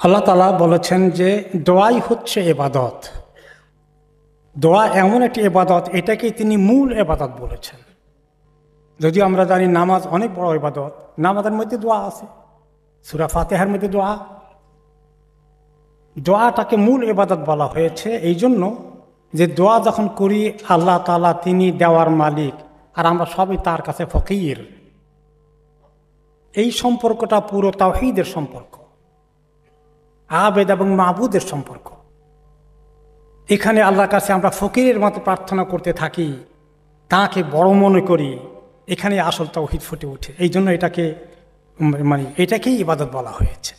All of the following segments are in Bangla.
আল্লাহ তাআলা বলেছেন যে দোয়াই হচ্ছে ইবাদত। দোয়া এমন একটি ইবাদত, এটাকে তিনি মূল ইবাদত বলেছেন। যদিও আমরা জানি নামাজ অনেক বড় ইবাদত, নামাজের মধ্যে দোয়া আছে, সূরা ফাতিহার মধ্যে দোয়াটাকে মূল ইবাদত বলা হয়েছে এই জন্য যে দোয়া যখন করি আল্লাহ তাআলা তিনি দেওয়ার মালিক আর আমরা সবাই তার কাছে ফকির। এই সম্পর্কটা পুরো তাওহীদের সম্পর্ক, আবেদ এবং মাবুদের সম্পর্ক। এখানে আল্লাহর কাছে আমরা ফকিরের মতো প্রার্থনা করতে থাকি, তাকে বড় মনে করি, এখানে আসল তাওহীদ ফুটে ওঠে। এই জন্য এটাকেই ইবাদত বলা হয়েছে।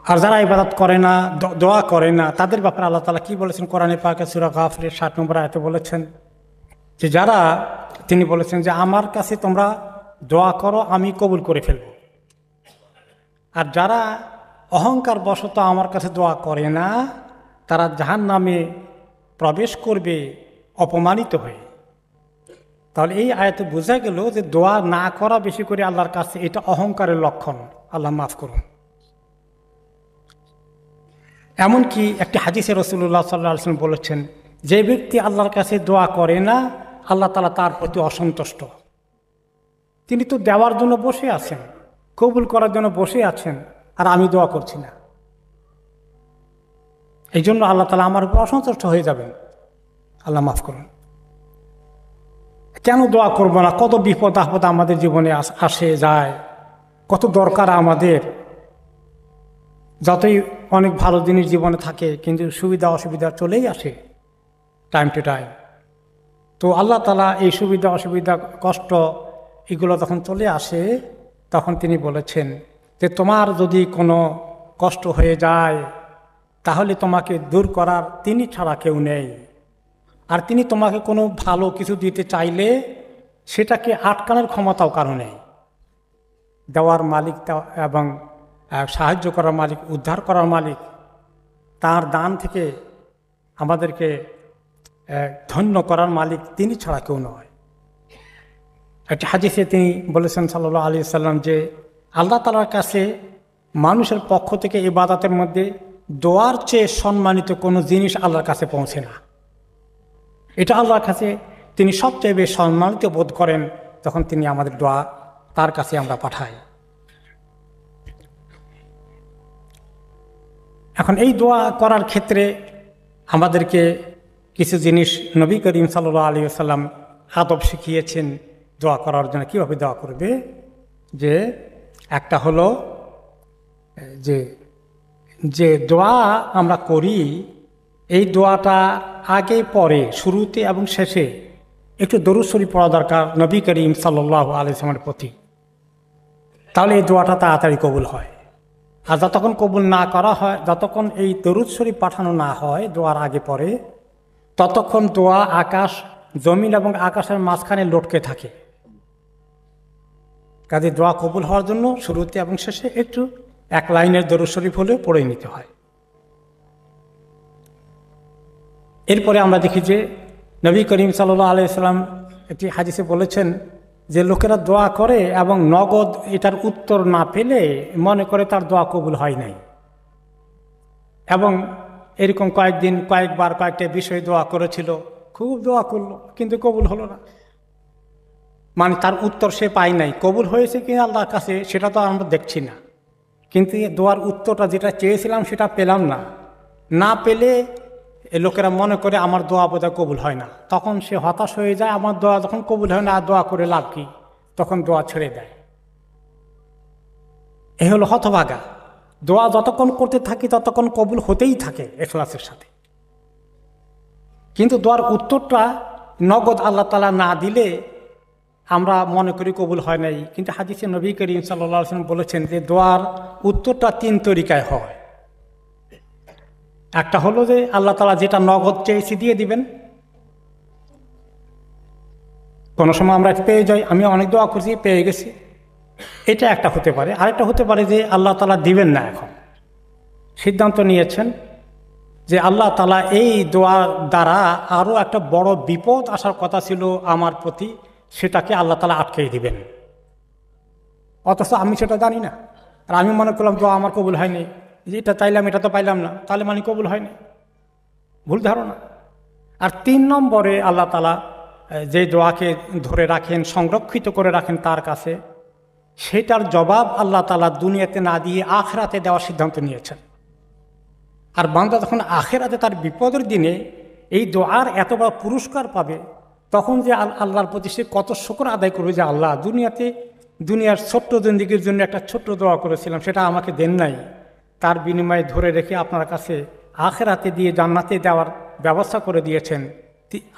আর যারা ইবাদত করে না, দোয়া করে না, তাদের ব্যাপারে আল্লাহ তাআলা কি বলেছেন কোরআনে পাকে সূরা গাফিরের ৭ নম্বর আয়াতে বলেছেন যে যারা, তিনি বলেছেন যে আমার কাছে তোমরা দোয়া করো, আমি কবুল করে ফেলব। আর যারা অহংকার বশত আমার কাছে দোয়া করে না, তারা জাহান্নামে প্রবেশ করবে অপমানিত হয়ে। তাহলে এই আয়াতে বোঝা গেল যে দোয়া না করা বেশি করে আল্লাহর কাছে, এটা অহংকারের লক্ষণ। আল্লাহ মাফ করুন। এমনকি একটি হাদিসে রাসূলুল্লাহ সাল্লাল্লাহু আলাইহি ওয়াসাল্লাম বলেছেন, যে ব্যক্তি আল্লাহর কাছে দোয়া করে না, আল্লাহ তাআলা তার প্রতি অসন্তুষ্ট। তিনি তো দেওয়ার জন্য বসে আছেন, কবুল করার জন্য বসে আছেন, আর আমি দোয়া করছি না। এই জন্য আল্লাহ তাআলা আমার উপর অসন্তুষ্ট হয়ে যাবেন। আল্লাহ মাফ করুন। কেন দোয়া করবো না? কত বিপদ আপদ আমাদের জীবনে আসে যায়, কত দরকার আমাদের। যতই অনেক ভালো জিনিস জীবনে থাকে, কিন্তু সুবিধা অসুবিধা চলেই আসে টাইম টু টাইম। তো আল্লাহ তাআলা এই সুবিধা অসুবিধা কষ্ট এগুলো যখন চলে আসে, তখন তিনি বলেছেন যে তোমার যদি কোনো কষ্ট হয়ে যায়, তাহলে তোমাকে দূর করার তিনি ছাড়া কেউ নেই। আর তিনি তোমাকে কোনো ভালো কিছু দিতে চাইলে সেটাকে আটকানোর ক্ষমতাও কারো নেই। দেওয়ার মালিক এবং সাহায্য করার মালিক, উদ্ধার করার মালিক, তার দান থেকে আমাদেরকে ধন্য করার মালিক তিনি ছাড়া কেউ নয়। একটি হাদিসে তিনি বলেছেন সাল্লাল্লাহু আলাইহি ওয়াসাল্লাম যে আল্লাহ তাআলার কাছে মানুষের পক্ষ থেকে ইবাদতের মধ্যে দোয়ার চেয়ে সম্মানিত কোনো জিনিস আল্লাহর কাছে পৌঁছে না। এটা আল্লাহর কাছে তিনি সবচেয়ে বেশি সম্মানিত বোধ করেন যখন তিনি আমাদের দোয়া তার কাছে আমরা পাঠাই। এখন এই দোয়া করার ক্ষেত্রে আমাদেরকে কিছু জিনিস নবী করিম সাল্লাল্লাহু আলাইহি ওয়াসাল্লাম আদব শিখিয়েছেন দোয়া করার জন্য, কীভাবে দোয়া করবে। যে একটা হলো যে যে দোয়া আমরা করি, এই দোয়াটা আগে পরে, শুরুতে এবং শেষে একটু দরুদ শরীফ পড়া দরকার নবী করিম সাল্লাল্লাহু আলাইহি ওয়াসাল্লামের প্রতি। তাহলে এই দোয়াটা তাড়াতাড়ি কবুল হয়। আর যতক্ষণ কবুল না করা হয়, যতক্ষণ এই দরুদ শরীফ পাঠানো না হয় দোয়ার আগে পরে, ততক্ষণ দোয়া আকাশ, জমিন এবং আকাশের মাঝখানে লটকে থাকে। কাজে দোয়া কবুল হওয়ার জন্য শুরুতে এবং শেষে একটু এক লাইনের দরুদ শরীফ হলেও পড়ে নিতে হয়। এরপরে আমরা দেখি যে নবী করিম সাল্লাল্লাহু আলাইহি ওয়াসাল্লাম একটি হাদিসে বলেছেন যে লোকেরা দোয়া করে এবং নগদ এটার উত্তর না পেলে মনে করে তার দোয়া কবুল হয় নাই। এবং এরকম কয়েকবার কয়েকটা বিষয়ে দোয়া করেছিল, খুব দোয়া করলো কিন্তু কবুল হলো না। মানে তার উত্তর সে পায় নাই। কবুল হয়েছে কিনা আল্লাহর কাছে সেটা তো আমরা দেখছি না, কিন্তু দোয়ার উত্তরটা যেটা চেয়েছিলাম সেটা পেলাম না। না পেলে লোকেরা মনে করে আমার দোয়া বোধহয় কবুল হয় না। তখন সে হতাশ হয়ে যায়, আমার দোয়া যখন কবুল হয় না আর দোয়া করে লাভ কি, তখন দোয়া ছেড়ে দেয়। এ হলো হতভাগা। দোয়া যতক্ষণ করতে থাকি ততক্ষণ কবুল হতেই থাকে ইখলাসের সাথে, কিন্তু দোয়ার উত্তরটা নগদ আল্লাহ তাআলা না দিলে আমরা মনে করি কবুল হয় নাই। কিন্তু হাদিসে নবী করিম সাল্লাল্লাহু আলাইহি ওয়াসাল্লাম বলেছেন যে দোয়ার উত্তরটা 3 তরিকায় হয়। একটা হলো যে আল্লাহ তাআলা যেটা নগদ চেয়েছি দিয়ে দিবেন। কোনো সময় আমরা পেয়ে যাই, আমি অনেক দোয়া করছি পেয়ে গেছি, এটা একটা হতে পারে। আরেকটা হতে পারে যে আল্লাহ তাআলা দিবেন না, এখন সিদ্ধান্ত নিয়েছেন যে আল্লাহ তাআলা এই দোয়ার দ্বারা আরও একটা বড় বিপদ আসার কথা ছিল আমার প্রতি, সেটাকে আল্লাহ তাআলা আটকে দিবেন, অথচ আমি সেটা জানি না। আর আমি মনে করলাম দোয়া আমার কবুল হয়নি, যে এটা চাইলাম এটা তো পাইলাম না, তাহলে মানে কবুল হয়নি। ভুল ধারণা। আর 3 নম্বরে আল্লাহ তাআলা যে দোয়াকে ধরে রাখেন, সংরক্ষিত করে রাখেন তার কাছে, সেটার জবাব আল্লাহ তাআলা দুনিয়াতে না দিয়ে আখিরাতে দেওয়ার সিদ্ধান্ত নিয়েছেন। আর বান্দা যখন আখিরাতে তার বিপদের দিনে এই দোয়ার এত বড় পুরস্কার পাবে, তখন যে আল্লাহর প্রতি সে কত শুকর আদায় করবে, যে আল্লাহ দুনিয়ার ছোট্ট জিন্দেগির জন্য একটা ছোট্ট দোয়া করেছিলাম, সেটা আমাকে দেন নাই, তার বিনিময়ে ধরে রেখে আপনার কাছে আখিরাতে দিয়ে জান্নাতে দেওয়ার ব্যবস্থা করে দিয়েছেন।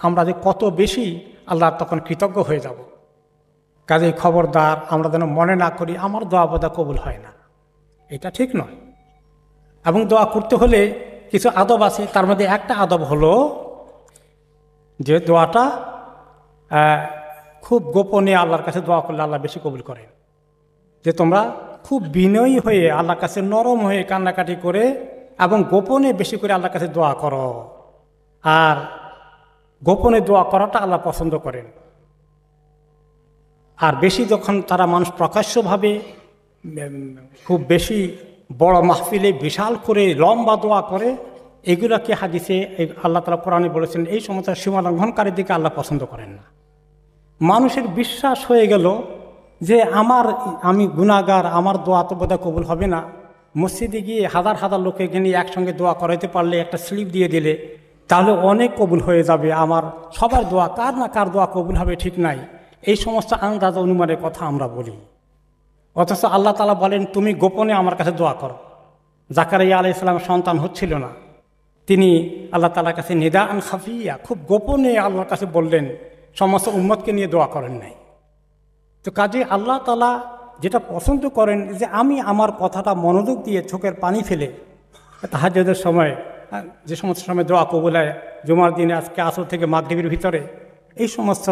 আমরা যে কত বেশি আল্লাহর তখন কৃতজ্ঞ হয়ে যাব। কাজেই খবরদার আমরা যেন মনে না করি আমার দোয়া বোধহয় কবুল হয় না, এটা ঠিক নয়। এবং দোয়া করতে হলে কিছু আদব আছে, তার মধ্যে একটা আদব হলো যে দোয়াটা খুব গোপনে আল্লাহর কাছে দোয়া করলে আল্লাহ বেশি কবুল করেন। যে তোমরা খুব বিনয়ী হয়ে আল্লাহর কাছে নরম হয়ে কান্নাকাটি করে এবং গোপনে বেশি করে আল্লাহর কাছে দোয়া করো। আর গোপনে দোয়া করাটা আল্লাহ পছন্দ করেন। আর বেশি যখন তারা মানুষ প্রকাশ্যভাবে খুব বেশি বড় মাহফিলে বিশাল করে লম্বা দোয়া করে, এগুলোকে হাদিসে আল্লাহ তাআলা কোরআনে বলেছেন এই সমস্ত সীমালঙ্ঘনকারীর দিকে আল্লাহ পছন্দ করেন না। মানুষের বিশ্বাস হয়ে গেল যে আমি গুনাহগার, আমার দোয়া তো বোধহয় কবুল হবে না। মসজিদে গিয়ে হাজার হাজার লোকে নিয়ে একসঙ্গে দোয়া করাইতে পারলে, একটা স্লিপ দিয়ে দিলে, তাহলে অনেক কবুল হয়ে যাবে। আমার সবার দোয়া, কার না কার দোয়া কবুল হবে ঠিক নাই। এই সমস্ত আন্দাজ অনুমানের কথা আমরা বলি। অথচ আল্লাহ তাআলা বলেন তুমি গোপনে আমার কাছে দোয়া করো। জাকারিয়া আলাইহিস সালামের সন্তান হচ্ছিল না, তিনি আল্লাহ তাআলার কাছে নিদাআন খাফিয়া, খুব গোপনে আল্লাহর কাছে বললেন, সমস্ত উম্মতকে নিয়ে দোয়া করেন নাই। তো কাজে আল্লাহ তাআলা যেটা পছন্দ করেন যে আমি আমার কথাটা মনোযোগ দিয়ে চোখের পানি ফেলে তাহাজ্জুদের সময়, যে সমস্ত সময় দোয়া কবুল হয়, জুমার দিনে আজকে আসর থেকে মাগরিবের ভিতরে, এই সমস্ত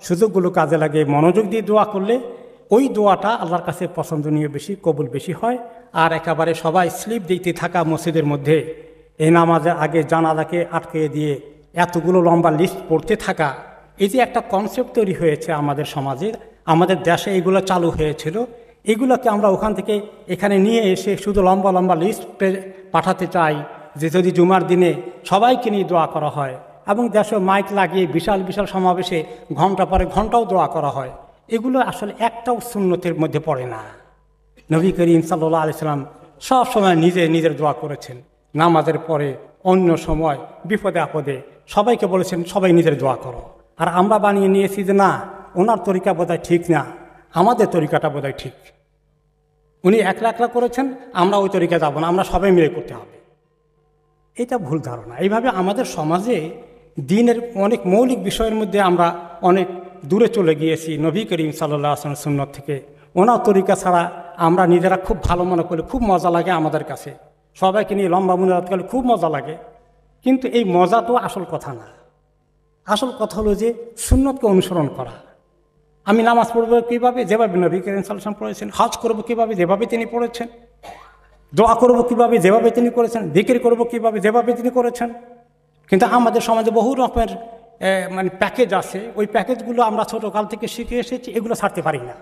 সুযোগগুলো কাজে লাগে মনোযোগ দিয়ে দোয়া করলে ওই দোয়াটা আল্লাহর কাছে পছন্দনীয় বেশি, কবুল বেশি হয়। আর একেবারে সবাই স্লিপ দিতে থাকা মসজিদের মধ্যে এই নামাজের আগে জানাজাকে আটকে দিয়ে এতগুলো লম্বা লিস্ট পড়তে থাকা, এই যে একটা কনসেপ্ট তৈরি হয়েছে আমাদের সমাজে, আমাদের দেশে এগুলো চালু হয়েছিল, এগুলোকে আমরা ওখান থেকে এখানে নিয়ে এসে শুধু লম্বা লম্বা লিস্ট পাঠাতে চাই যে যদি জুমার দিনে সবাইকে নিয়ে দোয়া করা হয় এবং দেশে মাইক লাগিয়ে বিশাল বিশাল সমাবেশে ঘন্টা পরে ঘন্টাও দোয়া করা হয়। এগুলো আসলে একটাও সুন্নতের মধ্যে পড়ে না। নবী করিম সাল্লাল্লাহু আলাইহি সাল্লাম সব সময় নিজের দোয়া করেছেন। নামাজের পরে, অন্য সময়, বিপদে আপদে সবাইকে বলেছেন সবাই নিজের দোয়া করো। আর আমরা বানিয়ে নিয়েছি যে না, ওনার তরিকা বোধহয় ঠিক না, আমাদের তরিকাটা বোধহয় ঠিক। উনি একলা একলা করেছেন, আমরা ওই তরিকা যাব না, আমরা সবাই মিলে করতে হবে। এটা ভুল ধারণা। এইভাবে আমাদের সমাজে দ্বীনের অনেক মৌলিক বিষয়ের মধ্যে আমরা অনেক দূরে চলে গিয়েছি নবী করিম সাল্লাল্লাহু আলাইহি ওয়াসাল্লামের সুন্নাত থেকে। ওনার তরিকা ছাড়া আমরা নিজেরা খুব ভালো মনে করি, খুব মজা লাগে আমাদের কাছে, সবাইকে নিয়ে লম্বা মুনাজাত করলে খুব মজা লাগে। কিন্তু এই মজা তো আসল কথা না। আসল কথা হলো যে সুন্নতকে অনুসরণ করা। আমি নামাজ পড়ব কীভাবে, যেভাবে নবী করিম সাল্লাল্লাহু আলাইহি ওয়াসাল্লাম পড়েছেন। হজ করব কীভাবে, যেভাবে তিনি পড়েছেন। দোয়া করব কীভাবে, যেভাবে তিনি করেছেন। জিকির করব কীভাবে, যেভাবে তিনি করেছেন। কিন্তু আমাদের সমাজে বহু রকমের প্যাকেজ আছে, ওই প্যাকেজগুলো আমরা ছোটোকাল থেকে শিখে এসেছি, এগুলো ছাড়তে পারি না।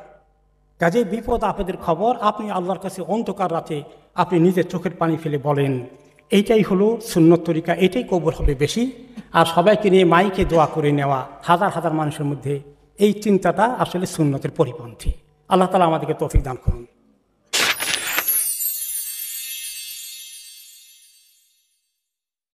কাজেই বিপদ আপদের খবর আপনি আল্লাহর কাছে অন্ধকার রাতে আপনি নিজের চোখের পানি ফেলে বলেন, এইটাই হলো সুন্নত তরিকা, এটাই কবুল হবে বেশি। আর সবাইকে নিয়ে মাইকে দোয়া করে নেওয়া হাজার হাজার মানুষের মধ্যে, এই চিন্তাটা আসলে সুন্নতের পরিপন্থী। আল্লাহ তাআলা আমাদেরকে তৌফিক দান করুন।